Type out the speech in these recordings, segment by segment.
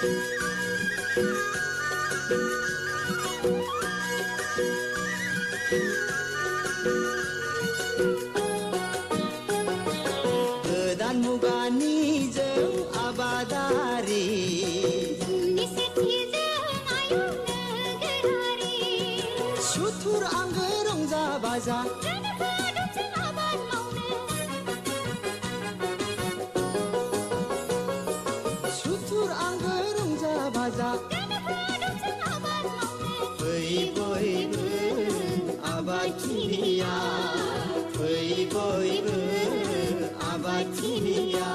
गोदान मुगानि जों आबादारि सुथुर आंगो रंजा बाजा सुथुर आंगो रंजा बाजा फै बयबो आबादथिलिया फै बयबो आबादथिलिया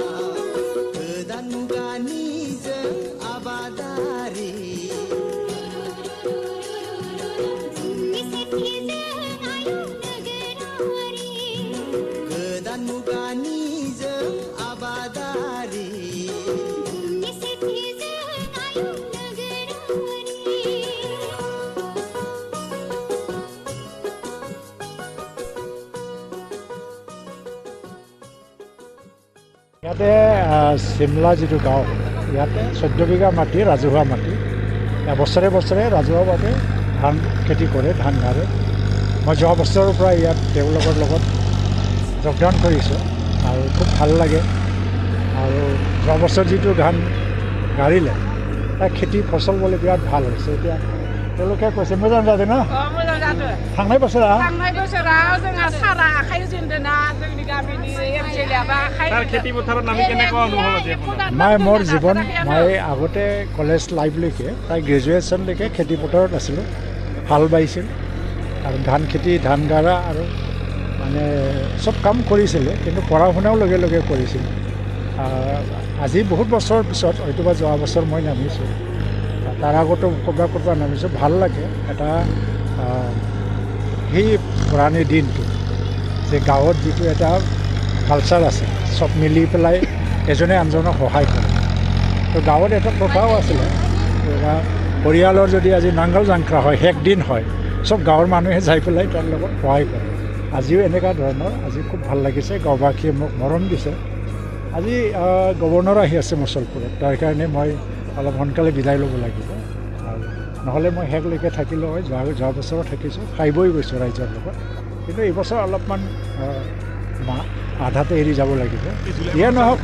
गोदान मुगानि जों आबादारि गोदान मुगानि जों आबादारि ইয়াতে চিমলা যিটো গাঁও ইয়াতে 14 বিঘা মাটি ৰাজহুৱা মাটি বছৰে বছৰে ৰাজহুৱাভাৱে ধান খেতি কৰে ধান গাৰে মই যোৱা বছৰৰ পৰা ইয়াত তেওঁলোকৰ লগত যোগদান কৰিছোঁ আৰু খুব ভাল লাগে আৰু যোৱা বছৰ যিটো ধান গাড়িলে তাৰ খেতি ফচল বোলে বিৰাট ভাল হৈছে এতিয়া তেওঁলোকে কৈছে मोजां जादों ना मोजां जादों थांनाय बोसोराव जोंहा सारा आखाइ जोंदोना जोंनि गामिनि एमसिएलआ आखाइ খেতি পথাৰত নামি কেনেকুৱা অনুভৱ আছে আপোনাৰ মোৰ জীৱন মই আগতে কলেজ লাইফলৈকে প্ৰায় গ্ৰেজুৱেশ্যনলৈকে খেতি পথাৰত আছিলোঁ হাল বাইছিল আৰু ধান খেতি ধান গাৰা আৰু মানে চব কাম কৰিছিলে কিন্তু পঢ়া শুনাও লগে লগে কৰিছিল আজি বহুত বছৰৰ পিছত হয়তোবা যোৱা বছৰ মই নামিছোঁ তাৰ আগতো ক'ৰবাত নামিছোঁ ভাল লাগে এটা সেই পুৰণি দিনটো যে গাঁৱত যিটো এটা কালচাৰ আছে চব মিলি পেলাই এজনে আনজনক সহায় কৰে তো গাঁৱত এটা প্ৰথাও আছিলে পৰিয়ালৰ যদি আজি নাংগল জাংক্ৰা হয় শেষ দিন হয় চব গাঁৱৰ মানুহে যাই পেলাই তাৰ লগত সহায় কৰে আজিও এনেকুৱা ধৰণৰ আজি খুব ভাল লাগিছে গাঁওবাসীয়ে মোক মৰম দিছে আজি গভৰ্ণৰ আহি আছে মুছলপুৰত তাৰ কাৰণে মই অলপ সোনকালে বিদায় ল'ব লাগিব আৰু নহ'লে মই শেষলৈকে থাকিলোঁ হয় যোৱা বছৰো থাকিছোঁ খাই বৈ গৈছোঁ ৰাইজৰ লগত কিন্তু এইবছৰ অলপমান আধাতে এৰি যাব লাগিব ইয়ে নহওক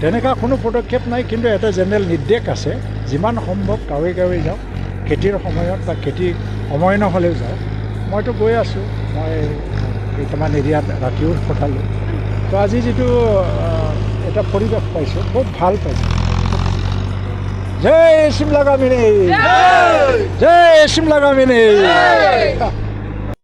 তেনেকুৱা কোনো পদক্ষেপ নাই কিন্তু এটা জেনেৰেল নিৰ্দেশ আছে যিমান সম্ভৱ গাঁৱে গাঁৱে যাওঁ খেতিৰ সময়ত বা খেতি সময় নহ'লেও যাওঁ মইতো গৈ আছোঁ মই কেইটামান এৰিয়াত ৰাতিও পঠালোঁ তো আজি যিটো এটা পৰিৱেশ পাইছোঁ খুব ভাল পাইছোঁ জয় শিমলা কামিনী জয় শিমলা কামিনী